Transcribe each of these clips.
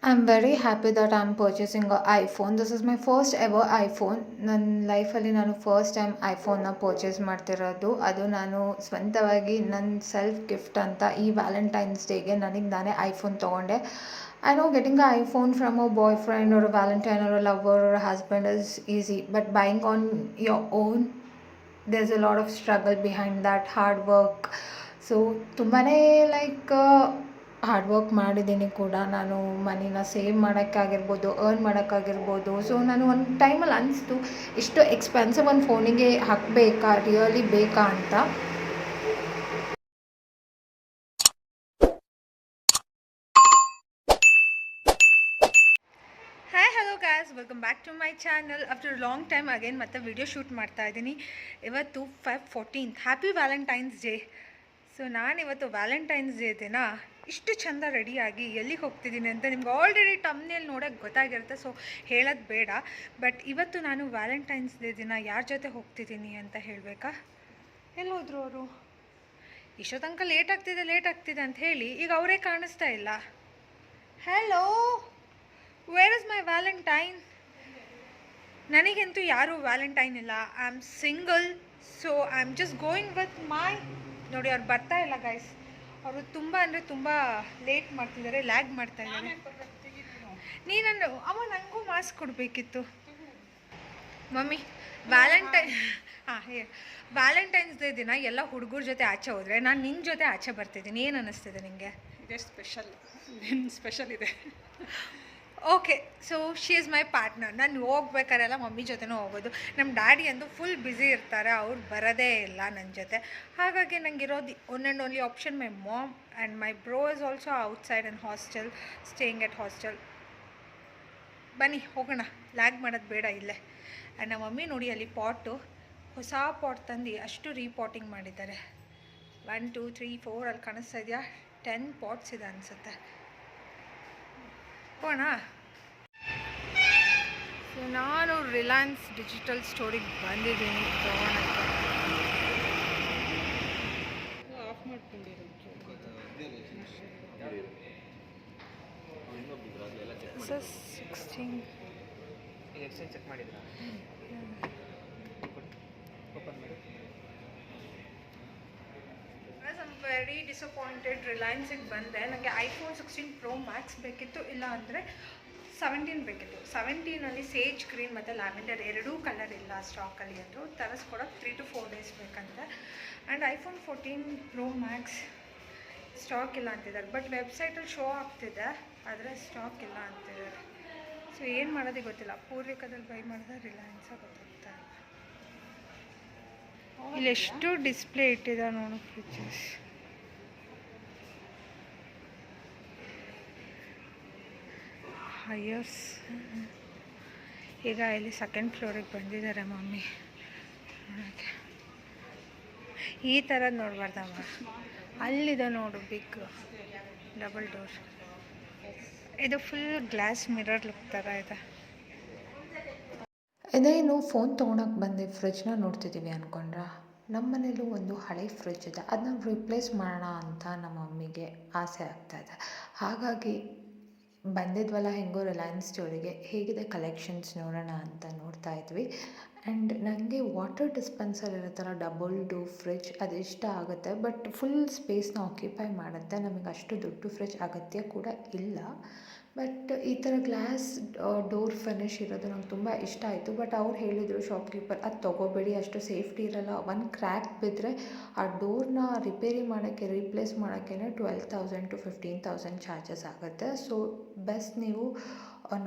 I'm very happy that I'm purchasing a iPhone. This is my first ever iPhone. ನನ್ನ ಲೈಫಲ್ಲಿ ನಾನು first time ಐಫೋನ್ನ purchase ಮಾಡ್ತಿರೋದು. ಅದು ನಾನು ಸ್ವಂತವಾಗಿ ನನ್ನ ಸೆಲ್ಫ್ ಗಿಫ್ಟ್ ಅಂತ ಈ ವ್ಯಾಲೆಂಟೈನ್ಸ್ ಡೇಗೆ ನನಗೆ ನಾನೇ ಐಫೋನ್ ತೊಗೊಂಡೆ. I know getting an iPhone from a boyfriend or a valentine or a lover or a husband is easy, but buying on your own, there's a lot of struggle behind that, hard work. So ತುಂಬಾ like hard work ಮಾಡಿದ್ದೀನಿ ಕೂಡ. ನಾನು ಮನಿನ save ಮಾಡೋಕ್ಕಾಗಿರ್ಬೋದು, earn ಮಾಡೋಕ್ಕಾಗಿರ್ಬೋದು. So ನಾನು ಒಂದು ಟೈಮಲ್ಲಿ ಅನಿಸ್ತು, ಇಷ್ಟು expensive ಒಂದು ಫೋನಿಗೆ ಹಾಕಬೇಕಾ, ರಿಯಲಿ ಬೇಕಾ ಅಂತ. Hi hello guys, welcome back to my channel. After long time again ಮತ್ತೆ ವಿಡಿಯೋ ಶೂಟ್ ಮಾಡ್ತಾ ಇದ್ದೀನಿ. ಇವತ್ತು Feb 14th, happy valentine's day. So ನಾನಿವತ್ತು ವ್ಯಾಲೆಂಟೈನ್ಸ್ ಡೇ ದಿನ ಇಷ್ಟು ಚೆಂದ ರೆಡಿಯಾಗಿ ಎಲ್ಲಿಗೆ ಹೋಗ್ತಿದ್ದೀನಿ ಅಂತ ನಿಮ್ಗೆ ಆಲ್ರೆಡಿ ಟಮ್ನೇಲಿ ನೋಡೋಕ್ಕೆ ಗೊತ್ತಾಗಿರುತ್ತೆ, ಸೊ ಹೇಳೋದು ಬೇಡ. ಬಟ್ ಇವತ್ತು ನಾನು ವ್ಯಾಲೆಂಟೈನ್ಸ್ ಡೇ ದಿನ ಯಾರ ಜೊತೆ ಹೋಗ್ತಿದ್ದೀನಿ ಅಂತ ಹೇಳಬೇಕಾ? ಎಲ್ಲೋದ್ರು ಅವರು? ಇಷ್ಟೋ ತನಕ ಲೇಟ್ ಆಗ್ತಿದೆ ಅಂತ ಹೇಳಿ ಈಗ ಅವರೇ ಕಾಣಿಸ್ತಾ ಇಲ್ಲ. Hello, where is my Valentine? ನನಗಂತೂ ಯಾರೂ ವ್ಯಾಲೆಂಟೈನ್ ಇಲ್ಲ. I am single, so I am just going with my. ನೋಡಿ, ಅವ್ರು ಬರ್ತಾ ಇಲ್ಲ ಗೈಸ್. ಅವರು ತುಂಬ ಅಂದರೆ ತುಂಬ ಲೇಟ್ ಮಾಡ್ತಿದ್ದಾರೆ, ಲ್ಯಾಗ್ ಮಾಡ್ತಾ ಇದ್ದಾರೆ. ನೀನನ್ನು ಅಮ್ಮ ನನಗೂ ಮಾಸ್ಕ್ ಕೊಡಬೇಕಿತ್ತು ಮಮ್ಮಿ. ವ್ಯಾಲೆಂಟೈನ್ಸ್ ಡೇ ದಿನ ಎಲ್ಲ ಹುಡುಗರ ಜೊತೆ ಆಚೆ ಹೋದರೆ ನಾನು ನಿನ್ನ ಜೊತೆ ಆಚೆ ಬರ್ತಿದ್ದೀನಿ. ಏನು ಅನ್ನಿಸ್ತಿದೆ ನಿನಗೆ? ಇದೇ ಸ್ಪೆಷಲ್ ಇದೆ. Okay, so she is my partner. ನಾನು ಹೋಗ್ಬೇಕಾರೆಲ್ಲ ಮಮ್ಮಿ ಜೊತೆನೂ ಹೋಗೋದು. ನಮ್ಮ ಡ್ಯಾಡಿ ಅಂತೂ ಫುಲ್ ಬ್ಯುಸಿ ಇರ್ತಾರೆ, ಅವ್ರು ಬರೋದೇ ಇಲ್ಲ ನನ್ನ ಜೊತೆ. ಹಾಗಾಗಿ ನನಗಿರೋದು one and only option my mom, and my bro is also outside and hostel, staying at hostel. ಬನ್ನಿ ಹೋಗೋಣ, ಲ್ಯಾಗ್ ಮಾಡೋದು ಬೇಡ ಇಲ್ಲೇ. ಆ್ಯಂಡ್ ನಮ್ಮ ಮಮ್ಮಿ ನೋಡಿ, ಅಲ್ಲಿ ಹೊಸ ಪಾಟ್ ತಂದು ಅಷ್ಟು ರೀಪಾಟಿಂಗ್ ಮಾಡಿದ್ದಾರೆ. 1 2 3 4 ಅಲ್ಲಿ ಕಾಣಿಸ್ತಾ ಇದೆಯಾ? 10 ಪಾಟ್ಸ್ ಇದೆ ಅನಿಸುತ್ತೆ. ಹೋಗೋಣ. ಸೊ ನಾನು ರಿಲಯನ್ಸ್ ಡಿಜಿಟಲ್ ಸ್ಟೋರಿಗೆ ಬಂದಿದ್ದೀನಿ ತೊಗೊಳಕ್ಕೆ. ಆಫ್ ಮಾಡ್ಕೊಂಡಿರೋ 16 ಎಕ್ಸ್ಚೇಂಜ್ ಚೆಕ್ ಮಾಡಿದ್ರಾ? ಓಪನ್ ಮಾಡಿ. I am very disappointed. ರಿಲಯನ್ಸಿಗೆ ಬಂದೆ. ನನಗೆ ಐಫೋನ್ 16 ಪ್ರೋ ಮ್ಯಾಕ್ಸ್ ಬೇಕಿತ್ತು, ಇಲ್ಲ ಅಂದರೆ 17 ಬೇಕಿತ್ತು. 17ಅಲ್ಲಿ ಸೇಜ್ ಗ್ರೀನ್ ಮತ್ತು ಲ್ಯಾವೆಂಡರ್ ಎರಡೂ ಕಲರ್ ಇಲ್ಲ ಸ್ಟಾಕಲ್ಲಿ ಅಂದರು. ತರಿಸ್ಕೊಡೋಕ್ಕೆ 3 to 4 days ಬೇಕಂತೆ. And iPhone 14 pro Max stock ಇಲ್ಲ ಅಂತಿದ್ದಾರೆ. ಬಟ್ ವೆಬ್ಸೈಟಲ್ಲಿ ಶೋ ಆಗ್ತಿದೆ, ಆದರೆ ಸ್ಟಾಕ್ ಇಲ್ಲ ಅಂತಿದ್ದಾರೆ. ಸೊ ಏನು ಮಾಡೋದೇ ಗೊತ್ತಿಲ್ಲ. ಪೂರ್ವಿಕದಲ್ಲಿ ಬೈ ಮಾಡಿದ್ರೆ ರಿಲಯನ್ಸ ಗೊತ್ತಾಗ್ತಾ ಇಲ್ಲ. ಇಲ್ಲಿ ಎಷ್ಟು ಡಿಸ್ಪ್ಲೇ ಇಟ್ಟಿದೆ ನೋಡು, ಫೀಚರ್ಸ್. ಹೈಯರ್ಸ್. ಈಗ ಇಲ್ಲಿ ಸೆಕೆಂಡ್ ಫ್ಲೋರಿಗೆ ಬಂದಿದ್ದಾರೆ ಮಮ್ಮಿ ನೋಡೋಕ್ಕೆ. ಈ ಥರದ್ದು ನೋಡ್ಬಾರ್ದಮ್ಮ, ಅಲ್ಲಿದೆ ನೋಡು ಬಿಗ್ ಡಬಲ್ ಡೋರ್. ಇದು ಫುಲ್ ಗ್ಲಾಸ್ ಮಿರರ್ ಲುಕ್ ಥರ ಇದೆ. ಇದೇನು ಫೋನ್ ತೊಗೊಳಕ್ಕೆ ಬಂದು ಫ್ರಿಜ್ನ ನೋಡ್ತಿದ್ದೀವಿ ಅಂದ್ಕೊಂಡ್ರ? ನಮ್ಮ ಮನೇಲೂ ಒಂದು ಹಳೆ ಫ್ರಿಜ್ ಇದೆ, ಅದನ್ನ ರಿಪ್ಲೇಸ್ ಮಾಡೋಣ ಅಂತ ನಮ್ಮ ಮಮ್ಮಿಗೆ ಆಸೆ ಆಗ್ತಾಯಿದೆ. ಹಾಗಾಗಿ ಬಂದಿದ್ವಲ್ಲ ಹೆಂಗೋ ರಿಲಯನ್ಸ್ ಸ್ಟೋರಿಗೆ, ಹೇಗಿದೆ ಕಲೆಕ್ಷನ್ಸ್ ನೋಡೋಣ ಅಂತ ನೋಡ್ತಾ ಇದ್ವಿ. ಆ್ಯಂಡ್ ನನಗೆ ವಾಟರ್ ಡಿಸ್ಪೆನ್ಸರ್ ಇರುತ್ತಲ್ಲ, ಡಬಲ್ ಡೋರ್ ಫ್ರಿಜ್, ಅದು ಇಷ್ಟ ಆಗುತ್ತೆ. ಬಟ್ ಫುಲ್ ಸ್ಪೇಸ್ನ ಆಕ್ಯುಪೈ ಮಾಡುತ್ತೆ. ನಮಗೆ ಅಷ್ಟು ದೊಡ್ಡ ಫ್ರಿಜ್ ಅಗತ್ಯ ಕೂಡ ಇಲ್ಲ. ಬಟ್ ಈ ಥರ ಗ್ಲಾಸ್ ಡೋರ್ ಫಿನಿಶ್ ಇರೋದು ನಂಗೆ ತುಂಬ ಇಷ್ಟ ಆಯಿತು. ಬಟ್ ಅವ್ರು ಹೇಳಿದರು, ಶಾಪ್ಕೀಪರ್, ಅದು ತೊಗೋಬೇಡಿ, ಅಷ್ಟು ಸೇಫ್ಟಿ ಇರೋಲ್ಲ. ಒಂದು ಕ್ರ್ಯಾಕ್ ಬಿದ್ದರೆ ಆ ಡೋರ್ನ ರಿಪೇರಿ ಮಾಡೋಕ್ಕೆ, ರೀಪ್ಲೇಸ್ ಮಾಡೋಕ್ಕೆ 12,000 to 15,000 ಚಾರ್ಜಸ್ ಆಗುತ್ತೆ. ಸೊ ಬೆಸ್ಟ್ ನೀವು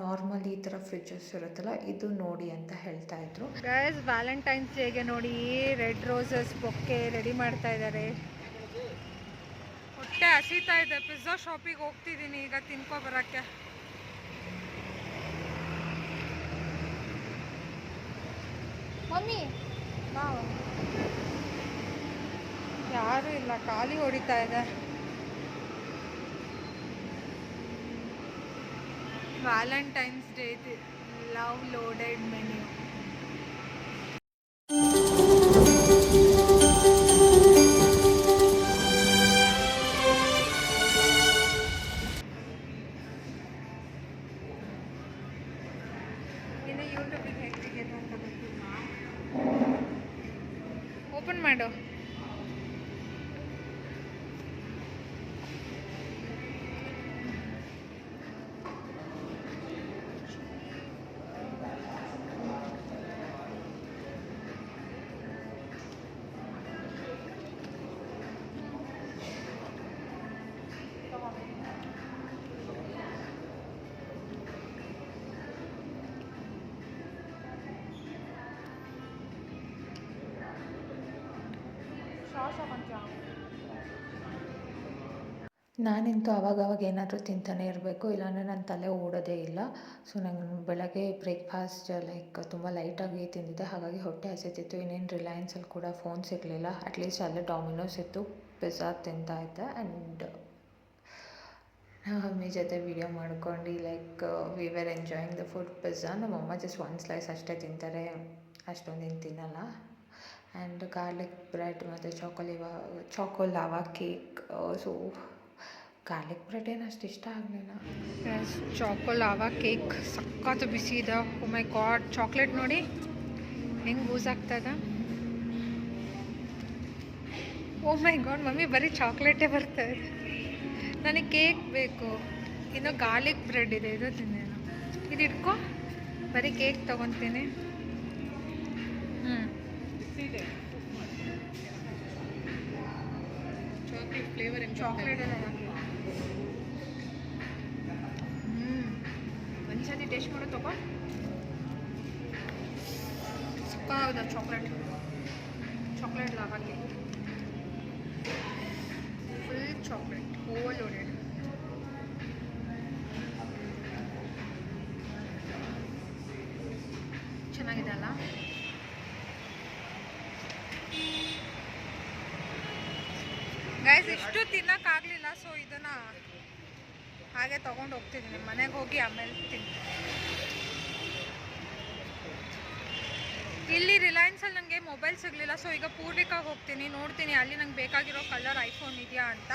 ನಾರ್ಮಲ್ ಈ ಥರ ಫ್ರಿಜ್ಜಸ್ ಇರುತ್ತಲ್ಲ, ಇದು ನೋಡಿ ಅಂತ ಹೇಳ್ತಾಯಿದ್ರು. ಗೈಸ್, ವ್ಯಾಲೆಂಟೈನ್ಸ್ ಡೇಗೆ ನೋಡಿ ರೆಡ್ ರೋಸಸ್ ಬೊಕ್ಕೆ ರೆಡಿ ಮಾಡ್ತಾ ಇದ್ದಾರೆ. ಹೊಟ್ಟೆ ಹಸಿತಾ ಇದೆ. ಪಿಜ್ಜಾ ಶಾಪಿಗೆ ಹೋಗ್ತಿದ್ದೀನಿ ಈಗ ತಿನ್ಕೊ ಬರೋಕ್ಕೆ. ಮಮ್ಮಿ ನಾವು ಯಾರೂ ಇಲ್ಲ, ಖಾಲಿ ಹೊಡಿತಾ ಇದೆ. Valentine's day love loaded menu. ಇನ್ನು ಯೂಟ್ಯೂಬಿಗೆ ಹೇಗೆ ತೆಗೆಯೋದು ಅಂತ ಗೊತ್ತಿಲ್ಲ. ಓಪನ್ ಮಾಡು. ನಾನಂತೂ ಅವಾಗವಾಗ ಏನಾದರೂ ತಿಂತಾನೆ ಇರಬೇಕು, ಇಲ್ಲಾಂದರೆ ನನ್ನ ತಲೆ ಓಡೋದೇ ಇಲ್ಲ. ಸೊ ನಂಗೆ ಬೆಳಗ್ಗೆ ಬ್ರೇಕ್ಫಾಸ್ಟ್ ಲೈಕ್ ತುಂಬ ಲೈಟಾಗಿ ತಿಂದಿದ್ದೆ, ಹಾಗಾಗಿ ಹೊಟ್ಟೆ ಹಸಿತಿತ್ತು. ಇನ್ನೇನು ರಿಲಯನ್ಸಲ್ಲಿ ಕೂಡ ಫೋನ್ ಸಿಗಲಿಲ್ಲ, ಅಟ್ಲೀಸ್ಟ್ ಅಲ್ಲೇ ಡಾಮಿನೋಸ್ ಇತ್ತು, ಪಿಜ್ಜಾ ತಿಂತಾಯಿದ್ದೆ. ಆ್ಯಂಡ್ ಮಮ್ಮಿ ಜೊತೆ ವಿಡಿಯೋ ಮಾಡ್ಕೊಂಡು like we were enjoying the food. Pizza ನಮ್ಮಮ್ಮ ಜಸ್ಟ್ ಒಂದು ಸ್ಲೈಸ್ ಅಷ್ಟೇ ತಿಂತಾರೆ, ಅಷ್ಟೊಂದೇನು ತಿನ್ನಲ್ಲ. ಆ್ಯಂಡ್ ಗಾರ್ಲಿಕ್ ಬ್ರೆಡ್ ಮತ್ತು choco lava cake. So garlic bread ಏನು ಅಷ್ಟು ಇಷ್ಟ ಆಗಲಿಲ್ಲ. ಚಾಕೋ ಲಾವಾ ಕೇಕ್ ಸಖತ್ತು ಬಿಸಿ ಇದೆ. ಓ ಮೈ ಗಾಡ್, ಚಾಕ್ಲೇಟ್ ನೋಡಿ ಹೆಂಗೆ ಯೂಸ್ ಆಗ್ತದ. ಓ ಮೈ ಗಾಡ್, ಮಮ್ಮಿ ಬರೀ ಚಾಕ್ಲೇಟೇ ಬರ್ತದೆ. ನನಗೆ ಕೇಕ್ ಬೇಕು. ಇನ್ನು ಗಾರ್ಲಿಕ್ ಬ್ರೆಡ್ ಇದೆ, ಇದು ತಿಂದೇನು. ಇದು ಇಟ್ಕೊ, ಬರೀ ಕೇಕ್ ತೊಗೊತೀನಿ. ಚಾಕ್ಲೇಟ್ ಫ್ಲೇವರ್ ಚಾಕ್ಲೇಟ್ ಎಲ್ಲ ಒಂದ್ಸತಿ ಟೇಸ್ಟ್ ಮಾಡೋ ತಗೋ. ಹೌದಾ chocolate lava cake, full chocolate, overloaded. ಚೆನ್ನಾಗಿದೆ ಅಲ್ಲ? ಗೈಸ್, ಇಷ್ಟು ತಿನ್ನೋಕ್ಕಾಗಲಿಲ್ಲ, ಸೊ ಇದನ್ನು ಹಾಗೆ ತೊಗೊಂಡು ಹೋಗ್ತಿದ್ದೀನಿ ಮನೆಗೆ. ಹೋಗಿ ಆಮೇಲೆ ತಿಂತೀನಿ. ಇಲ್ಲಿ ರಿಲಯನ್ಸಲ್ಲಿ ನನಗೆ ಮೊಬೈಲ್ ಸಿಗಲಿಲ್ಲ, ಸೊ ಈಗ ಪೂರ್ವಿಕಾಗೆ ಹೋಗ್ತೀನಿ, ನೋಡ್ತೀನಿ ಅಲ್ಲಿ ನಂಗೆ ಬೇಕಾಗಿರೋ ಕಲರ್ ಐಫೋನ್ ಇದೆಯಾ ಅಂತ.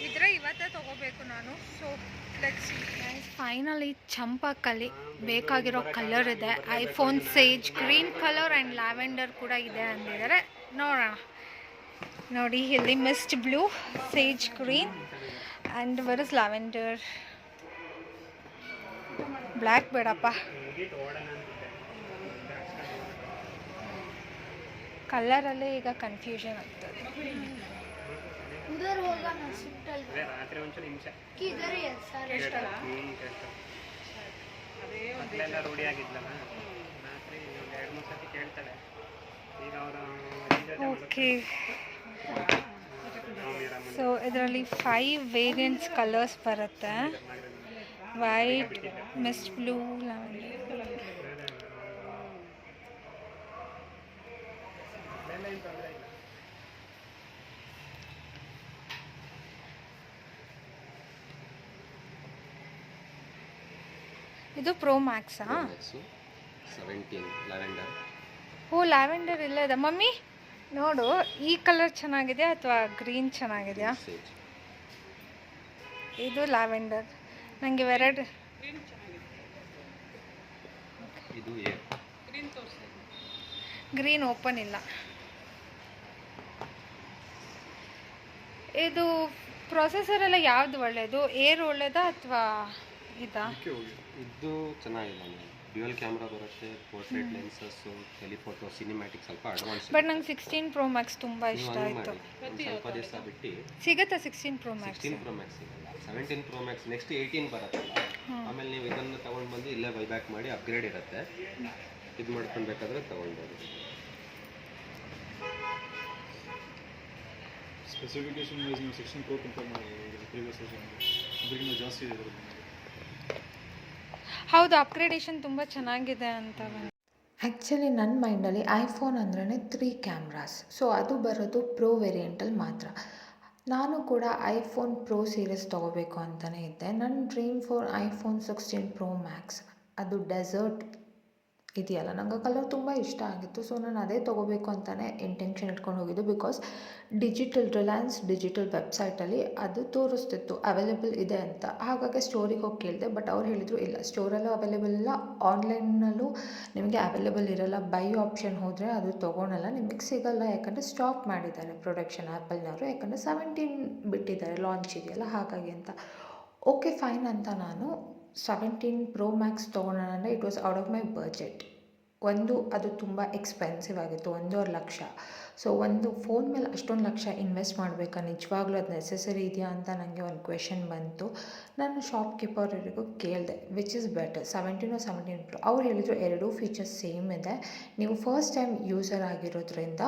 ಇದ್ರೆ ಇವತ್ತೇ ತೊಗೋಬೇಕು ನಾನು. So let's see. ಫೈನಲಿ ಚಂಪಕಲ್ಲಿ ಬೇಕಾಗಿರೋ ಕಲರ್ ಇದೆ. IPhone sage green colour and lavender ಕೂಡ ಇದೆ ಅಂದಿದ್ದಾರೆ. ನೋಡೋಣ. ನೋಡಿ, ಇಲ್ಲಿ mist blue, sage green and where is lavender. Black ಬೇಡಪ್ಪ, ಕಲರಲ್ಲೇ ಈಗ ಕನ್ಫ್ಯೂಷನ್ ಆಗ್ತದೆ. उधर होगा ना सिप्टल ರಾತ್ರಿ ಒಂಚೂರು ನಿಮಿಷ किधर है सर ಮೊದಲೆಲ್ಲ ರೂಢಿ ಆಗಿದ್ಲಲ್ಲ, ರಾತ್ರಿ ಒಂದು 2-3 ಸತಿ ಕೇಳ್ತಾಳೆ. ಈಗ ಅವರು ಓಕೆ. ಸೊ ಇದರಲ್ಲಿ 5 ವೇರಿಯಂಟ್ಸ್ ಕಲರ್ಸ್ ಬರುತ್ತೆ. White, mist blue, lavender. ಇದು ಪ್ರೋ ಮ್ಯಾಕ್ಸಾ? 17 ಲ್ಯಾವೆಂಡರ್. ಓ, ಲ್ಯಾವೆಂಡರ್ ಇಲ್ಲ ಇದೆ. ಮಮ್ಮಿ ನೋಡು, ಈ ಕಲರ್ ಚೆನ್ನಾಗಿದೆ ಅಥವಾ ಗ್ರೀನ್ ಚೆನ್ನಾಗಿದೆಯಾ? ಇದು ಲ್ಯಾವೆಂಡರ್. ನನಗೆ ಎರಡು ಇದು ಗ್ರೀನ್ ಓಪನ್ ಇಲ್ಲ. ಇದು ಪ್ರೊಸೆಸರ್ ಎಲ್ಲ ಯಾವ್ದು ಒಳ್ಳೆಯದು? ಏರ್ ಒಳ್ಳೆಯದಾ ಅಥವಾ ಇದಾ? ಇದು ಚೆನ್ನಾಗಿಲ್ಲ. ಡ್ಯುಯಲ್ ಕ್ಯಾಮ್ರಾ ಬರುತ್ತೆ, ಪೋರ್ಟ್ರೇಟ್ ಲೆನ್ಸಸ್ಸು, ಟೆಲಿಫೋಟೋ, ಸಿನಿಮ್ಯಾಟಿಕ್ ಸ್ವಲ್ಪ ಅಡ್ವಾನ್ಸ್. ಬಟ್ ನಂಗೆ 16 ಪ್ರೋ ಮ್ಯಾಕ್ಸ್ ತುಂಬ ಇಷ್ಟ ಆಯಿತು. ಸ್ವಲ್ಪ ದಿವಸ ಬಿಟ್ಟು ಸಿಗುತ್ತಾ 16 ಪ್ರೋ ಮ್ಯಾಕ್ಸ್? 16 ಪ್ರೋ ಮ್ಯಾಕ್ಸ್ ಸಿಗಲ್ಲ, 17 ಪ್ರೋ ಮ್ಯಾಕ್ಸ್ ನೆಕ್ಸ್ಟ್ 18 ಬರುತ್ತಲ್ಲ, ಆಮೇಲೆ ನೀವು ಇದನ್ನು ತೊಗೊಂಡು ಬಂದು ಇಲ್ಲೇ ಬೈಬ್ಯಾಕ್ ಮಾಡಿ ಅಪ್ಗ್ರೇಡ್ ಇರುತ್ತೆ, ಇದು ಮಾಡ್ಕೊಂಡು ಬೇಕಾದರೆ ತೊಗೊಳ್ಬೋದು. ಸ್ಪೆಸಿಫಿಕೇಶನ್ ವೈಸ್ ನೀವು 16 ಪ್ರೋ ಕಂಪೇರ್ ಮಾಡಿದ್ರೆ ಪ್ರೀವಿಯಸ್ ಅದಕ್ಕಿಂತ ಜಾಸ್ತಿ ಇದೆ ಇದರಲ್ಲಿ. ಹೌದು, ಅಪ್ಗ್ರೇಡೇಷನ್ ತುಂಬ ಚೆನ್ನಾಗಿದೆ ಅಂತ. ಆ್ಯಕ್ಚುಲಿ ನನ್ನ ಮೈಂಡಲ್ಲಿ ಐಫೋನ್ ಅಂದ್ರೇ 3 ಕ್ಯಾಮ್ರಾಸ್. ಸೊ ಅದು ಬರೋದು ಪ್ರೋ ವೇರಿಯಂಟಲ್ಲಿ ಮಾತ್ರ. ನಾನು ಕೂಡ ಐಫೋನ್ ಪ್ರೋ ಸೀರೀಸ್ ತೊಗೋಬೇಕು ಅಂತಲೇ ಇದ್ದೆ. ನನ್ನ dream for iPhone 16 pro Max. ಅದು ಡೆಸರ್ಟ್ ಇದೆಯಲ್ಲ ನಂಗೆ ಆ ಕಲರ್ ತುಂಬ ಇಷ್ಟ ಆಗಿತ್ತು. ಸೊ ನಾನು ಅದೇ ತೊಗೋಬೇಕು ಅಂತಲೇ ಇಂಟೆನ್ಷನ್ ಇಟ್ಕೊಂಡು ಹೋಗಿದ್ದು. ಬಿಕಾಸ್ ರಿಲಯನ್ಸ್ ಡಿಜಿಟಲ್ ವೆಬ್ಸೈಟಲ್ಲಿ ಅದು ತೋರಿಸ್ತಿತ್ತು ಅವೈಲೇಬಲ್ ಇದೆ ಅಂತ. ಹಾಗಾಗಿ ಸ್ಟೋರಿಗೆ ಹೋಗಿ ಕೇಳಿದೆ. ಬಟ್ ಅವ್ರು ಹೇಳಿದರು ಇಲ್ಲ, ಸ್ಟೋರಲ್ಲೂ ಅವೈಲೇಬಲ್ ಇಲ್ಲ, ಆನ್ಲೈನಲ್ಲೂ ನಿಮಗೆ ಅವೈಲೇಬಲ್ ಇರೋಲ್ಲ. ಬೈ ಆಪ್ಷನ್ ಹೋದರೆ ಅದು ತೊಗೊಳಲ್ಲ, ನಿಮಗೆ ಸಿಗೋಲ್ಲ. ಯಾಕಂದರೆ ಸ್ಟಾಪ್ ಮಾಡಿದ್ದಾರೆ ಪ್ರೊಡಕ್ಷನ್ ಆ್ಯಪಲ್ನವರು. ಯಾಕಂದರೆ 17 ಬಿಟ್ಟಿದ್ದಾರೆ, ಲಾಂಚ್ ಇದೆಯಲ್ಲ ಹಾಗಾಗಿ ಅಂತ. ಓಕೆ ಫೈನ್ ಅಂತ ನಾನು 17 Pro Max ತೊಗೊಳೋಣ ಅಂದರೆ it was out of my budget. ಅದು ತುಂಬ ಎಕ್ಸ್ಪೆನ್ಸಿವ್ ಆಗಿತ್ತು, 1.5 ಲಕ್ಷ. ಸೊ ಒಂದು ಫೋನ್ ಮೇಲೆ ಅಷ್ಟೊಂದು ಲಕ್ಷ ಇನ್ವೆಸ್ಟ್ ಮಾಡಬೇಕಾ, ನಿಜವಾಗ್ಲೂ ಅದು ನೆಸೆಸರಿ ಇದೆಯಾ ಅಂತ ನನಗೆ ಒಂದು ಕ್ವೆಶನ್ ಬಂತು. ನಾನು ಶಾಪ್ಕೀಪರ್ವರಿಗೂ ಕೇಳಿದೆ ವಿಚ್ ಇಸ್ ಬೆಟರ್ 17 17 Pro. ಅವ್ರು ಹೇಳಿದರು ಎರಡೂ ಫೀಚರ್ಸ್ ಸೇಮ್ ಇದೆ, ನೀವು ಫಸ್ಟ್ ಟೈಮ್ ಯೂಸರ್ ಆಗಿರೋದ್ರಿಂದ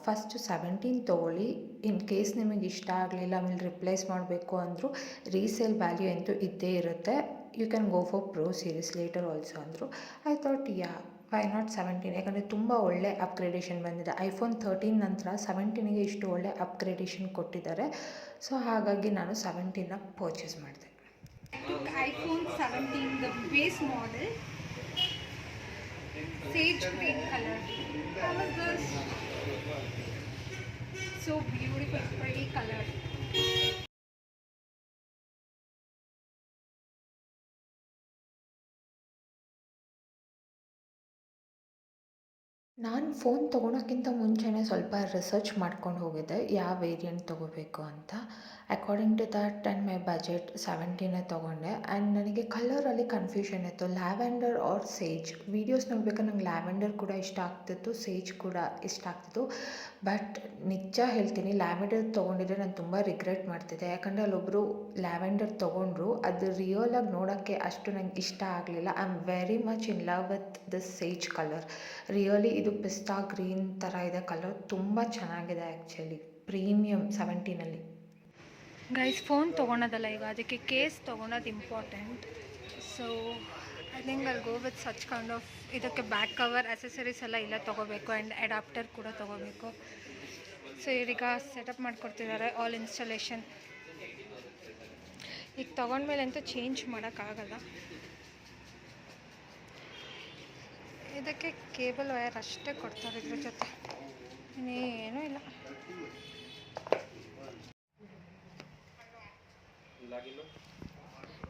ಫಸ್ಟ್ 17 ತೊಗೊಳ್ಳಿ. ಇನ್ ಕೇಸ್ ನಿಮಗೆ ಇಷ್ಟ ಆಗಲಿಲ್ಲ, ಆಮೇಲೆ ರಿಪ್ಲೇಸ್ ಮಾಡಬೇಕು ಅಂದರೂ ರೀಸೇಲ್ ವ್ಯಾಲ್ಯೂ ಅಂತೂ ಇದ್ದೇ ಇರುತ್ತೆ. You can go for Pro series later also ಅಂದರು. ಐ ಥಾಟ್ ವೈ ನಾಟ್ 17, ಯಾಕಂದರೆ ತುಂಬ ಒಳ್ಳೆ ಅಪ್ಗ್ರೇಡೇಷನ್ ಬಂದಿದೆ. iPhone 13 ನಂತರ 17ಗೆ ಇಷ್ಟು ಒಳ್ಳೆ ಅಪ್ಗ್ರೇಡೇಷನ್ ಕೊಟ್ಟಿದ್ದಾರೆ. ಸೊ ಹಾಗಾಗಿ ನಾನು 17ನ ಪರ್ಚೇಸ್ ಮಾಡಿದೆ. iPhone 17, the base model, sage green color. How is this? So beautiful, pretty color. ನಾನು ಫೋನ್ ತೊಗೊಳೋಕ್ಕಿಂತ ಮುಂಚೆನೇ ಸ್ವಲ್ಪ ರಿಸರ್ಚ್ ಮಾಡ್ಕೊಂಡು ಹೋಗಿದ್ದೆ ಯಾವ ವೇರಿಯಂಟ್ ತೊಗೋಬೇಕು ಅಂತ. According to that and my budget 17 ತೊಗೊಂಡೆ. ಆ್ಯಂಡ್ ನನಗೆ ಕಲರಲ್ಲಿ ಕನ್ಫ್ಯೂಷನ್ ಇತ್ತು, ಲ್ಯಾವೆಂಡರ್ ಆರ್ ಸೇಜ್. ವೀಡಿಯೋಸ್ ನೋಡ್ಬೇಕಾದ್ರೆ ನಂಗೆ ಲ್ಯಾವೆಂಡರ್ ಕೂಡ ಇಷ್ಟ ಆಗ್ತಿತ್ತು, ಸೇಜ್ ಕೂಡ ಇಷ್ಟ ಆಗ್ತಿತ್ತು. ಬಟ್ ನಿಜ ಹೇಳ್ತೀನಿ, ಲ್ಯಾವೆಂಡರ್ ತೊಗೊಂಡಿದ್ರೆ ನಾನು ತುಂಬ ರಿಗ್ರೆಟ್ ಮಾಡ್ತಿದ್ದೆ. ಯಾಕಂದರೆ ಅಲ್ಲೊಬ್ಬರು ಲ್ಯಾವೆಂಡರ್ ತೊಗೊಂಡ್ರು, ಅದು ರಿಯಲಾಗಿ ನೋಡೋಕ್ಕೆ ಅಷ್ಟು ನಂಗೆ ಇಷ್ಟ ಆಗಲಿಲ್ಲ. I am very much in love with this sage colour. Really ಇದು ಪಿಸ್ತಾ ಗ್ರೀನ್ ಥರ ಇದೆ ಕಲರ್, ತುಂಬ ಚೆನ್ನಾಗಿದೆ ಆ್ಯಕ್ಚುಲಿ. ಪ್ರೀಮಿಯಮ್ 17ಅಲ್ಲಿ. ಗೈಸ್, ಫೋನ್ ತೊಗೊಳೋದಲ್ಲ ಈಗ, ಅದಕ್ಕೆ ಕೇಸ್ ತೊಗೊಳೋದು important. So I think I'll go with such kind of. ಇದಕ್ಕೆ ಬ್ಯಾಕ್ ಕವರ್ ಅಸೆಸರೀಸ್ ಎಲ್ಲ ಇಲ್ಲ ತೊಗೋಬೇಕು, ಆ್ಯಂಡ್ ಅಡಾಪ್ಟರ್ ಕೂಡ ತೊಗೋಬೇಕು. ಸೊ ಇವರೀಗ ಸೆಟಪ್ ಮಾಡಿಕೊಡ್ತಿದ್ದಾರೆ ಆಲ್ ಇನ್ಸ್ಟಾಲೇಷನ್. ಈಗ ತೊಗೊಂಡ್ಮೇಲೆ ಅಂತೂ ಚೇಂಜ್ ಮಾಡೋಕ್ಕಾಗಲ್ಲ. ಇದಕ್ಕೆ ಕೇಬಲ್ ವಯರ್ ಅಷ್ಟೇ ಕೊಡ್ತಾರೆ, ಇದ್ರ ಜೊತೆ ಇನ್ನೇನೂ ಇಲ್ಲ.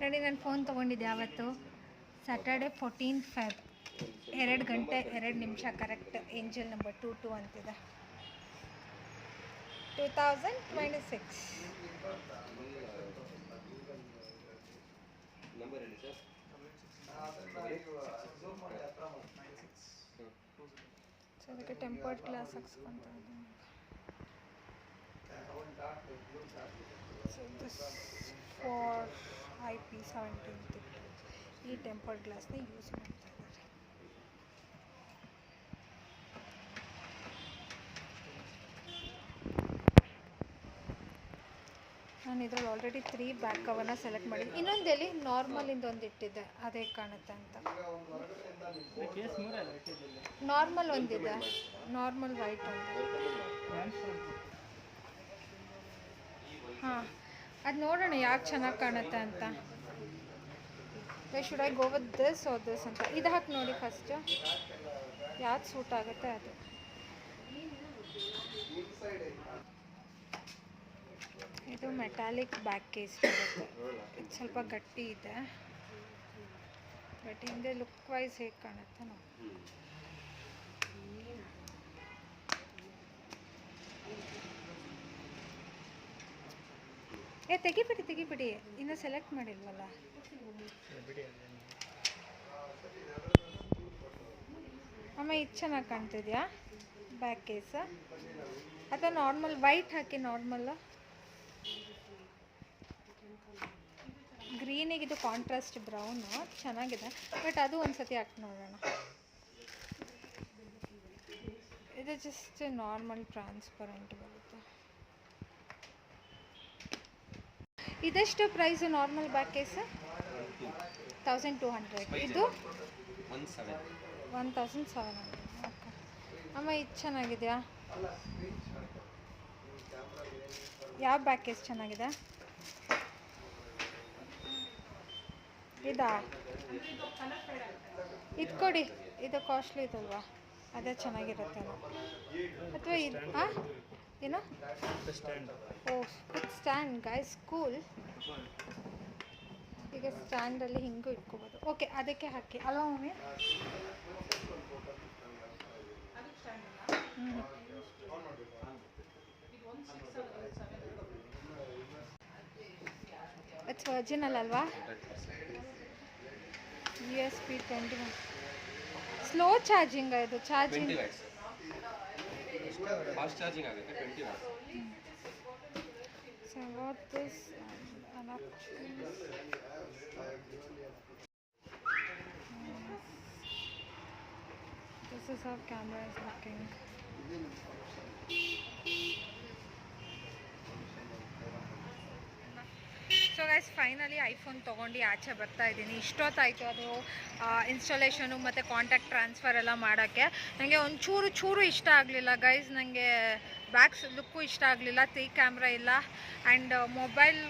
ನೋಡಿ, ನಾನು ಫೋನ್ ತೊಗೊಂಡಿದ್ದೆ ಯಾವತ್ತು, ಸ್ಯಾಟರ್ಡೆ 14 Feb, 2 ಗಂಟೆ 2 ನಿಮಿಷ ಕರೆಕ್ಟ್. ಏಂಜಲ್ ನಂಬರ್ 22 ಅಂತಿದೆ. 2026. ಸೊ ಅದಕ್ಕೆ ಟೆಂಪರ್ಡ್ ಗ್ಲಾಸ್ ಹಾಕ್ಸ್ಕೊತ ಇದ್ದೀನಿ. So this for IP17. ಈ ಟೆಂಪರ್ಡ್ ಗ್ಲಾಸ್ನ ಯೂಸ್ ಮಾಡ್ತಾ ಇದ್ದಾರೆ. ನಾನು ಇದರಲ್ಲಿ ಆಲ್ರೆಡಿ 3 ಬ್ಯಾಕ್ ಕವರ್ನ ಸೆಲೆಕ್ಟ್ ಮಾಡಿದ್ದೆ. ಇನ್ನೊಂದೆಲ್ಲಿ ನಾರ್ಮಲಿಂದ ಒಂದು ಇಟ್ಟಿದ್ದೆ, ಅದೇ ಕಾಣುತ್ತೆ ಅಂತ. ನಾರ್ಮಲ್ ಒಂದಿದೆ, ನಾರ್ಮಲ್ ವೈಟ್ ಒಂದು. ಹಾಂ, ಅದು ನೋಡೋಣ ಯಾಕೆ ಚೆನ್ನಾಗಿ ಕಾಣುತ್ತೆ ಅಂತ. Should I go with this or this ಅಂತ. ಇದು ಹಾಕಿ ನೋಡಿ ಫಸ್ಟು, ಯಾವ್ದು ಸೂಟ್ ಆಗುತ್ತೆ ಅದು. ಇದು ಮೆಟಾಲಿಕ್ ಬ್ಯಾಕ್ ಕೇಸ್ ಬರುತ್ತೆ. ಇದು ಸ್ವಲ್ಪ ಗಟ್ಟಿ ಇದೆ, ಬಟ್ ಹಿಂದೆ ಲುಕ್ ವೈಸ್ ಹೇಗೆ ಕಾಣುತ್ತೆ ನಾವು. ತೆಗಿಬಿಡಿ, ಇನ್ನೂ ಸೆಲೆಕ್ಟ್ ಮಾಡಿಲ್ವಲ್ಲ. ಅಮ್ಮ, ಇದು ಚೆನ್ನಾಗಿ ಕಾಣ್ತಿದ್ಯಾ ಬ್ಯಾಕ್ ಕೇಸ? ಅಥವಾ ನಾರ್ಮಲ್ ವೈಟ್ ಹಾಕಿ, ನಾರ್ಮಲ್ಲ ಗ್ರೀನಿಗೆ ಇದು ಕಾಂಟ್ರಾಸ್ಟ್ ಬ್ರೌನು ಚೆನ್ನಾಗಿದೆ. ಬಟ್ ಅದು ಒಂದು ಸತಿ ಹಾಕಿ ನೋಡೋಣ. ಇದು ಜಸ್ಟ್ ನಾರ್ಮಲ್ ಟ್ರಾನ್ಸ್ಪರೆಂಟ್ ಬರುತ್ತೆ. ಇದೆಷ್ಟು ಪ್ರೈಸು ನಾರ್ಮಲ್ ಬ್ಯಾಕ್ ಕೇಸ್? 1200. ಇದು 1700. ಓಕೆ ಅಮ್ಮ, ಇದು ಚೆನ್ನಾಗಿದೆಯಾ? ಯಾವ ಬ್ಯಾಕ್ ಕೇಸ್ ಚೆನ್ನಾಗಿದೆ? ಇದಾ ಇದು ಕೊಡಿ, ಇದು ಕಾಸ್ಟ್ಲಿ ಇದಲ್ವಾ, ಅದೇ ಚೆನ್ನಾಗಿರುತ್ತೇನೋ. ಅಥವಾ ಇದು ಏನು ಓ ಸ್ಟ್ಯಾಂಡ್ ಗೈಸ್ ಕೂಲ್. ಈಗ ಸ್ಟ್ಯಾಂಡಲ್ಲಿ ಹಿಂಗೂ ಇಟ್ಕೋಬೋದು. ಓಕೆ ಅದಕ್ಕೆ ಹಾಕಿ ಅಲ್ವಾ ಮಮ್ಮಿ? ಇಟ್ಸ್ ಒರಿಜಿನಲ್ ಅಲ್ವಾ? USB 21 ಸ್ಲೋ ಚಾರ್ಜಿಂಗ್ ಇದು ಚಾರ್ಜಿಂಗ್ 20 ವ್ಯಾಟ್ಸ್ ಫಾಸ್ಟ್ ಚಾರ್ಜಿಂಗ್ ಆಗುತ್ತೆ 20 watts. So what this this is how camera is looking. So guys finally iPhone ತೊಗೊಂಡು ಆಚೆ ಬರ್ತಾ ಇದ್ದೀನಿ. ಇಷ್ಟೊತ್ತಾಯಿತು ಅದು ಇನ್ಸ್ಟಾಲೇಷನು ಮತ್ತು ಕಾಂಟ್ಯಾಕ್ಟ್ ಟ್ರಾನ್ಸ್ಫರ್ ಎಲ್ಲ ಮಾಡೋಕ್ಕೆ. ನನಗೆ ಚೂರು ಇಷ್ಟ ಆಗಲಿಲ್ಲ ಗೈಸ್. ನನಗೆ ಬ್ಯಾಕ್ ಲುಕ್ಕು ಇಷ್ಟ ಆಗಲಿಲ್ಲ, 3 ಕ್ಯಾಮ್ರಾ ಇಲ್ಲ. ಆ್ಯಂಡ್ ಮೊಬೈಲ್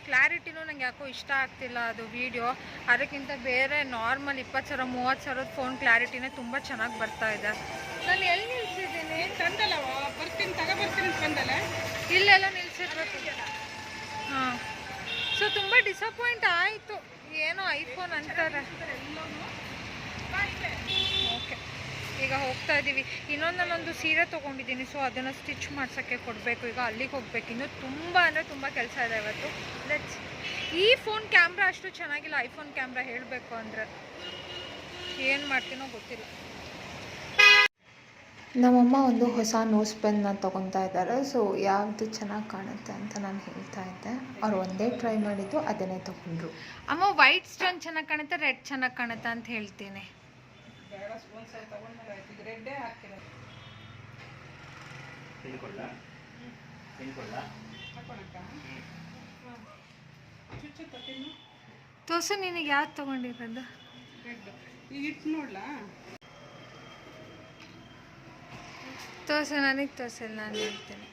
ಕ್ಲಾರಿಟಿನೂ ನನಗೆ ಯಾಕೋ ಇಷ್ಟ ಆಗ್ತಿಲ್ಲ ಅದು ವೀಡಿಯೋ. ಅದಕ್ಕಿಂತ ಬೇರೆ ನಾರ್ಮಲ್ 20,000 30,000 ಫೋನ್ ಕ್ಲಾರಿಟಿನೇ ತುಂಬ ಚೆನ್ನಾಗಿ ಬರ್ತಾ ಇದೆ. ನಾನು ಎಲ್ಲಿ ನಿಲ್ಸಿದ್ದೀನಿ? ತಂದಲ್ಲವ ಬರ್ತೀನಿ ತಗೊಬರ್ತೀನಿ ಬಂದಲ್ಲ, ಇಲ್ಲೆಲ್ಲ ನಿಲ್ಸಿರ್ಬೇಕು. ಹಾಂ, ಸೊ ತುಂಬ ಡಿಸಪಾಯಿಂಟ್ ಆಯಿತು. ಏನೋ ಐಫೋನ್ ಅಂತಾರೆ. ಓಕೆ, ಈಗ ಹೋಗ್ತಾ ಇದ್ದೀವಿ. ನಾನೊಂದು ಸೀರೆ ತೊಗೊಂಡಿದ್ದೀನಿ, ಸೊ ಅದನ್ನು ಸ್ಟಿಚ್ ಮಾಡ್ಸೋಕ್ಕೆ ಕೊಡಬೇಕು. ಈಗ ಅಲ್ಲಿಗೆ ಹೋಗ್ಬೇಕು. ಇನ್ನೂ ತುಂಬ ಅಂದರೆ ತುಂಬ ಕೆಲಸ ಇದೆ ಇವತ್ತು. ಲೆಟ್ಸ್. ಈ ಫೋನ್ ಕ್ಯಾಮ್ರಾ ಅಷ್ಟು ಚೆನ್ನಾಗಿಲ್ಲ, ಐಫೋನ್ ಕ್ಯಾಮ್ರಾ ಹೇಳಬೇಕು ಅಂದರೆ. ಏನು ಮಾಡ್ತೀನೋ ಗೊತ್ತಿಲ್ಲ. ನಮ್ಮಮ್ಮ ಒಂದು ಹೊಸ ನೋಸ್ ಪೆನ್ನ ತೊಗೊತಾ ಇದ್ದಾರೆ. ಸೊ ಯಾವುದು ಚೆನ್ನಾಗಿ ಕಾಣುತ್ತೆ ಅಂತ ನಾನು ಹೇಳ್ತಾ ಇದ್ದೆ. ಅವ್ರು ಒಂದೇ ಟ್ರೈ ಮಾಡಿದ್ದು, ಅದನ್ನೇ ತೊಗೊಂಡ್ರು. ಅಮ್ಮ ವೈಟ್ ಸ್ಟೋನ್ ಚೆನ್ನಾಗಿ ಕಾಣುತ್ತೆ, ರೆಡ್ ಚೆನ್ನಾಗಿ ಕಾಣುತ್ತೆ ಅಂತ ಹೇಳ್ತೀನಿ. ಬೇಡ ಒಂದ್ಸಲ ತಗೊಂಡ್ಮೇಲೆ ಆಯ್ತು. ಈಗ ರೆಡ್ಡೇ ಹಾಕಿರೋದು ಹಾಕೋಣಕ್ಕ. ಚುಚ್ಚುತ್ತ ತಿನ್ನು. ತೋರ್ಸು ನಿನಗೆ ಯಾವ್ದು ತೊಗೊಂಡಿರೋದು? ರೆಡ್ ಈಗ ಇಟ್ಟು ನೋಡ್ಲಾ? ತೋರ್ಸು, ನನಗೆ ತೋರ್ಸಿಲ್ಲ, ನಾನು ಹೇಳ್ತೀನಿ.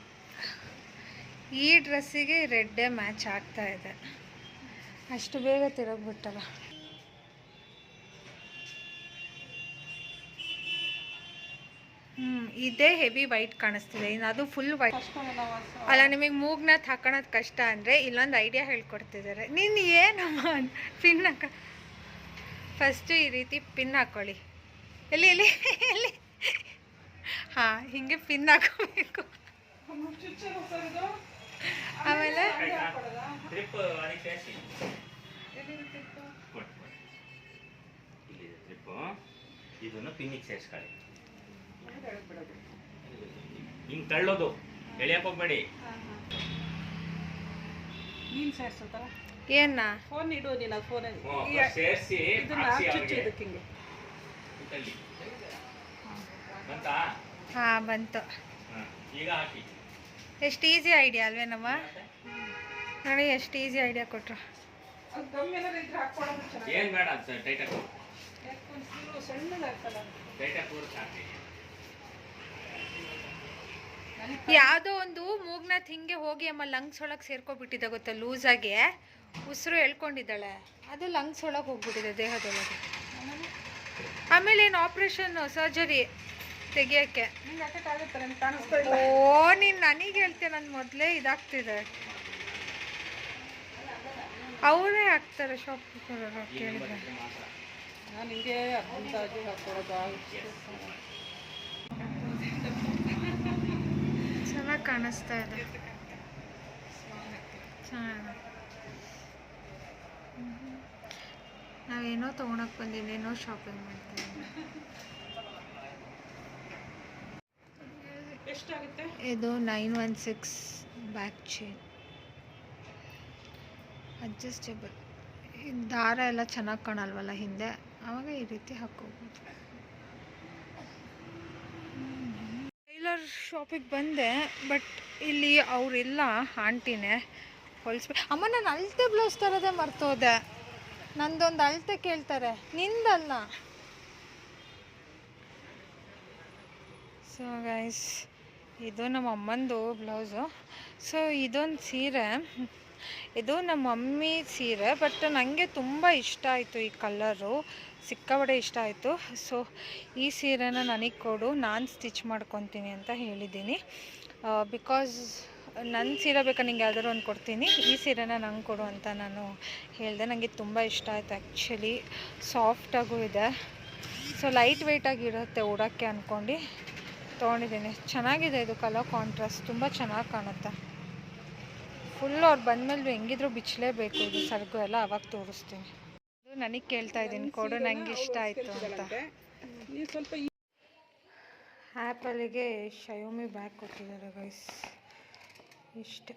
ಈ ಡ್ರೆಸ್ಸಿಗೆ ರೆಡ್ಡೇ ಮ್ಯಾಚ್ ಆಗ್ತಾ ಇದೆ. ಅಷ್ಟು ಬೇಗ ತಿರುಗ್ಬಿಟ್ಟಲ್ಲ. ಇದೇ ಹೆವಿ ವೈಟ್ ಕಾಣಿಸ್ತಿದೆ. ಇನ್ನು ಅದು ಫುಲ್ ವೈಟ್ ಅಲ್ಲ. ನಿಮಗೆ ಮೂಗ್ನಾಥ್ ಹಾಕೋಣದು ಕಷ್ಟ ಅಂದರೆ ಇಲ್ಲೊಂದು ಐಡಿಯಾ ಹೇಳ್ಕೊಡ್ತಿದ್ದಾರೆ. ನೀನು ಏನಮ್ಮ ಪಿನ್ ಫಸ್ಟು ಈ ರೀತಿ ಪಿನ್ ಹಾಕ್ಕೊಳ್ಳಿ. ಎಲ್ಲಿ ಹಾಂ, ಹಿಂಗೆ ಪಿನ್ ಹಾಕೋಬೇಕು. ಆಮೇಲೆ ಇದನ್ನು ಪಿನ್ನಿಗೆ ಸೇರಿಸ್ಕೊಳ್ಳಿ. ಹಿಂಗೆ ತಳ್ಳೋದು, ಎಳೆಯಕ್ಕೆ ಹೋಗ್ಬೇಡಿ. ನೀನು ಸೇರಿಸುತ್ತಾ? ಏನ ಫೋನ್ ಇಡು ನೀನು. ಫೋನ್ ಸೇರಿಸಿ ಇದನ್ನ ಚುಚ್ಚು ಇದಕ್ಕೆ ಹಿಂಗೆ. ಬಂತಾ? ಹಾಂ, ಬಂತು. ಈಗ ಹಾಕಿ. ಎಷ್ಟು ಈಸಿ ಐಡಿಯಾ ಅಲ್ವೇನಮ್ಮ? ನೋಡಿ ಎಷ್ಟು ಈಸಿ ಐಡಿಯಾ ಕೊಟ್ರು. ಅದು ಗಮ್ ಏನಾದ್ರು ಇದ್ರೆ ಹಾಕ್ಕೊಡೋದು ಚೆನ್ನಾಗಿ. ಏನು ಬೇಡ, ಟೈಟಾಗಿ ಯಾಕೆ ಸಣ್ಣದಾಗ್ತಲ್ಲ. ಟೈಟಾಗಿ ಕೂರಿಸಿ ಹಾಕಿ. ಯಾವುದೋ ಒಂದು ಮೂಗ್ನಾಥ್ ಹಿಂಗೆ ಹೋಗಿ ಅಮ್ಮ ಲಂಗ್ಸ್ ಒಳಗೆ ಸೇರ್ಕೊಬಿಟ್ಟಿದೆ ಗೊತ್ತಾ, ಲೂಸಾಗಿ ಉಸಿರು ಎಳ್ಕೊಂಡಿದ್ದಾಳೆ. ಅದು ಲಂಗ್ಸ್ ಒಳಗೆ ಹೋಗ್ಬಿಟ್ಟಿದೆ ದೇಹದೊಳಗೆ. ಆಮೇಲೆ ಏನು ಆಪ್ರೇಷನ್ ಸರ್ಜರಿ ತೆಗಿಯೋಕ್ಕೆ. ಓ, ನೀನು ನನಗೆ ಹೇಳ್ತೀಯ, ನಾನು ಮೊದಲೇ ಇದಾಗ್ತಿದೆ. ಅವರೇ ಹಾಕ್ತಾರೆ ಶಾಪ್ ಕೇಳಿದ್ರೆ. ನಾನು ಹಿಂಗೆ ಅಂದಾಜು ಹಾಕ್ಕೊಡೋದು. ಚೆನ್ನಾಗಿ ಕಾಣಿಸ್ತಾ ಇದೆ. ಚೆನ್ನಾಗಿ. ನಾವೇನೋ ತೊಗೊಳಕ್ಕೆ ಬಂದೀವಿ, ಏನೋ ಶಾಪಿಂಗ್ ಮಾಡ್ತಾ ಇದ್ದೀವಿ. ಎಷ್ಟಾಗುತ್ತೆ ಇದು 916 ಬ್ಯಾಕ್ ಚೈನ್, ಅಡ್ಜಸ್ಟೇಬಲ್. ದಾರ ಎಲ್ಲ ಚೆನ್ನಾಗಿ ಕಾಣಲ್ವಲ್ಲ ಹಿಂದೆ, ಆವಾಗ ಈ ರೀತಿ ಹಾಕೋಬೋದು. ಟೈಲರ್ ಶಾಪಿಗೆ ಬಂದೆ, ಬಟ್ ಇಲ್ಲಿ ಅವರಿಲ್ಲ, ಆಂಟಿನೇ ಹೊಲಿಸ್ಬೇಕು. ಅಮ್ಮ, ನಾನು ಅಳತೆ ಬ್ಲೌಸ್ ತರೋದೇ ಮರ್ತೋದೆ. ನಂದೊಂದು ಅಳತೆ ಕೇಳ್ತಾರೆ, ನಿಂದಲ್ಲ. ಸೊ ಗೈಸ್, ಇದು ನಮ್ಮ ಅಮ್ಮಂದು ಬ್ಲೌಸು. ಸೊ ಇದೊಂದು ಸೀರೆ ಇದು ನಮ್ಮ ಮಮ್ಮಿ ಸೀರೆ, ಬಟ್ ನನಗೆ ತುಂಬ ಇಷ್ಟ ಆಯಿತು ಈ ಕಲರು, ಸಿಕ್ಕಾಪಟ್ಟೆ ಇಷ್ಟ ಆಯಿತು. ಸೊ ಈ ಸೀರೆನ ನನಗೆ ಕೊಡು, ನಾನು ಸ್ಟಿಚ್ ಮಾಡ್ಕೊತೀನಿ ಅಂತ ಹೇಳಿದ್ದೀನಿ. ಬಿಕಾಸ್ ನನ್ನ ಸೀರೆ ಬೇಕಾ ನಿಂಗೆ ಯಾವ್ದಾದ್ರು ಒಂದು ಕೊಡ್ತೀನಿ, ಈ ಸೀರೆನ ನಂಗೆ ಕೊಡು ಅಂತ ನಾನು ಹೇಳಿದೆ. ನನಗೆ ತುಂಬ ಇಷ್ಟ ಆಯಿತು ಆ್ಯಕ್ಚುಲಿ, ಸಾಫ್ಟಾಗೂ ಇದೆ. ಸೊ ಲೈಟ್ ವೆಯ್ಟಾಗಿರುತ್ತೆ ಉಡೋಕ್ಕೆ ಅಂದ್ಕೊಂಡು ತೊಗೊಂಡಿದ್ದೀನಿ. ಚೆನ್ನಾಗಿದೆ ಇದು ಕಲರ್ ಕಾಂಟ್ರಾಸ್ಟ್, ತುಂಬ ಚೆನ್ನಾಗಿ ಕಾಣುತ್ತೆ. ಫುಲ್ಲು ಅವ್ರು ಬಂದಮೇಲೆ ಹೆಂಗಿದ್ರು ಬಿಚ್ಚಲೇಬೇಕು ಇದು ಸರ್ಗು ಎಲ್ಲ, ಅವಾಗ ತೋರಿಸ್ತೀನಿ. ಇದು ನನಗೆ ಕೇಳ್ತಾ ಇದ್ದೀನಿ ಕೊಡು, ನನಗೆ ಇಷ್ಟ ಆಯಿತು ಅಂತ. ನೀವು ಸ್ವಲ್ಪ ಆ್ಯಪಲ್ಲಿಗೆ ಶಯೋಮಿ ಬ್ಯಾಗ್ ಕೊಟ್ಟಿದ್ದಾರೆ ಗೈಸ್, ಇಷ್ಟೆ.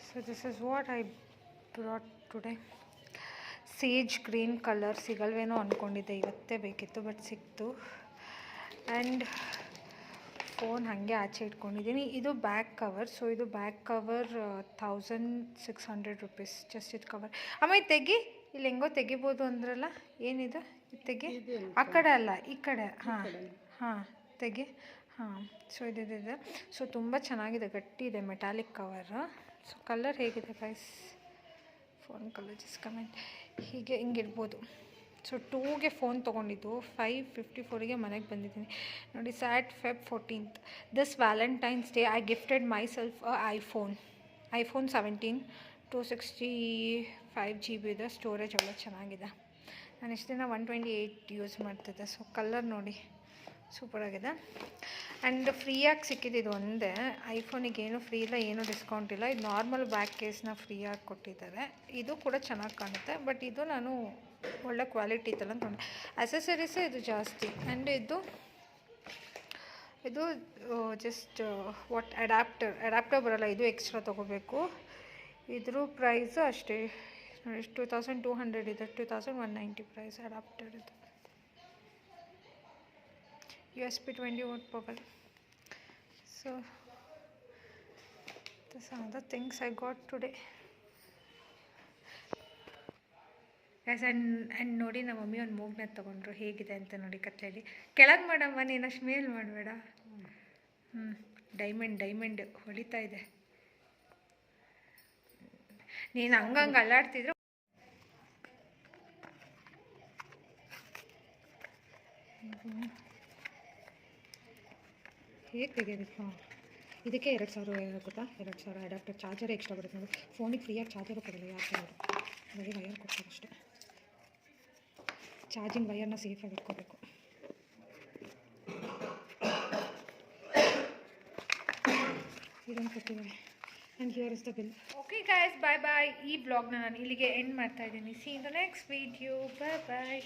So this is what I brought today. Sage green colour ಸಿಗಲ್ವೇನೋ ಅಂದ್ಕೊಂಡಿದ್ದೆ, ಇವತ್ತೇ ಬೇಕಿತ್ತು ಬಟ್ ಸಿಕ್ತು. ಆ್ಯಂಡ್ ಫೋನ್ ಹಾಗೆ ಆಚೆ ಇಟ್ಕೊಂಡಿದ್ದೀನಿ. ಇದು ಬ್ಯಾಕ್ ಕವರ್. ಸೊ ಇದು ಬ್ಯಾಕ್ ಕವರ್ 1600 rupees ಜಸ್ಟ್ ಇದು ಕವರ್. ಆಮೇಲೆ ತೆಗಿ, ಇಲ್ಲಿ ಹೆಂಗೋ ತೆಗಿಬೋದು ಅಂದ್ರಲ್ಲ, ಏನಿದೆ ಇದು ತೆಗಿ, ಆ ಕಡೆ ಅಲ್ಲ ಈ ಕಡೆ, ಹಾಂ ತೆಗಿ, ಹಾಂ. ಸೊ ಇದಿದೆ. ಸೊ ತುಂಬ ಚೆನ್ನಾಗಿದೆ, ಗಟ್ಟಿ ಇದೆ, ಮೆಟಾಲಿಕ್ ಕವರ್. ಸೊ ಕಲರ್ ಹೇಗಿದೆ guys, phone colour just comment. ಹೀಗೆ ಹಿಂಗಿಡ್ಬೋದು. ಸೊ 2ಗೆ ಫೋನ್ ತೊಗೊಂಡಿದ್ದು, 5:54ಗೆ ಮನೆಗೆ ಬಂದಿದ್ದೀನಿ ನೋಡಿ. Sat Feb 14th. This Valentine's day I gifted my self iPhone 17 265 GB ಇದೆ, ಸ್ಟೋರೇಜ್ ಒಳ್ಳೆ ಚೆನ್ನಾಗಿದೆ. ನಾನು ಇಷ್ಟು ದಿನ 128 ಯೂಸ್ ಮಾಡ್ತಿದ್ದೆ. ಸೊ ಕಲರ್ ನೋಡಿ ಸೂಪರಾಗಿದೆ. ಆ್ಯಂಡ್ ಫ್ರೀಯಾಗಿ ಸಿಕ್ಕಿದ್ದು ಒಂದೇ, ಐಫೋನಿಗೆ ಏನೂ ಫ್ರೀ ಇಲ್ಲ, ಏನೂ ಡಿಸ್ಕೌಂಟ್ ಇಲ್ಲ. ಇದು ನಾರ್ಮಲ್ ಬ್ಯಾಕ್ ಕೇಸ್ನ ಫ್ರೀಯಾಗಿ ಕೊಟ್ಟಿದ್ದಾರೆ. ಇದು ಕೂಡ ಚೆನ್ನಾಗಿ ಕಾಣುತ್ತೆ, ಬಟ್ ಇದು ನಾನು ಒಳ್ಳೆ ಕ್ವಾಲಿಟಿ ಇತ್ತಲ್ಲ ಅಂತ ತೊಗೊಂಡೆ. ಅಸೆಸರೀಸೇ ಇದು ಜಾಸ್ತಿ. ಆ್ಯಂಡ್ ಇದು ಜಸ್ಟ್ ವಾಟ್ ಅಡ್ಯಾಪ್ಟರ್ ಬರೋಲ್ಲ, ಇದು ಎಕ್ಸ್ಟ್ರಾ ತೊಗೋಬೇಕು. ಇದ್ರ ಪ್ರೈಸು ಅಷ್ಟೇ ನೋಡಿ, 2200 ಇದೆ, 2190 ಪ್ರೈಸ್ ಅಡ್ಯಾಪ್ಟರ್ ಇದು. USB 20 power. So these are the things I got today. Guys, and ನೋಡಿ ನಮ್ಮ ಮಮ್ಮಿ ಒಂದು ಮೂಗ್ನ ತೊಗೊಂಡ್ರು, ಹೇಗಿದೆ ಅಂತ ನೋಡಿ ಕತ್ತಲೆಯಲ್ಲಿ. ಕೆಳಗೆ ಮಾಡಮ್ಮ, ನೀನು ಅಷ್ಟು ಮೇಲ್ ಮಾಡಬೇಡ. ಡೈಮಂಡ್ ಹೊಳಿತಾ ಇದೆ. ನೀನು ಹಂಗಂಗೆ ಅಲ್ಲಾಡ್ತಿದ್ರು ಹೇಗೆ ತೆಗೆಯೋದಕ್ಕೆ. ಇದಕ್ಕೆ 2000 ಗೊತ್ತಾ, 2000 ಅಡ್ಯಾಪ್ಟರ್. ಚಾರ್ಜರ್ ಎಕ್ಸ್ಟ್ರಾ ಬರುತ್ತೆ ನೋಡಿ, ಫೋನಿಗೆ ಫ್ರೀಯಾಗಿ ಚಾರ್ಜರು ಕೊಡಲ್ಲ ಯಾಕೆ, ಬರೀ ವಯರ್ ಕೊಡ್ತಾರೆ ಅಷ್ಟೇ. ಚಾರ್ಜಿಂಗ್ ವಯರ್ನ ಸೇಫಾಗಿ ಇಟ್ಕೋಬೇಕು. ಇದನ್ನು ಕೊಟ್ಟಿದ್ದಾರೆ. And here is the bill. Okay guys, bye bye. ಈ ಬ್ಲಾಗ್ನ ನಾನು ಇಲ್ಲಿಗೆ ಎಂಡ್ ಮಾಡ್ತಾ ಇದ್ದೀನಿ. See in the next video. Bye bye.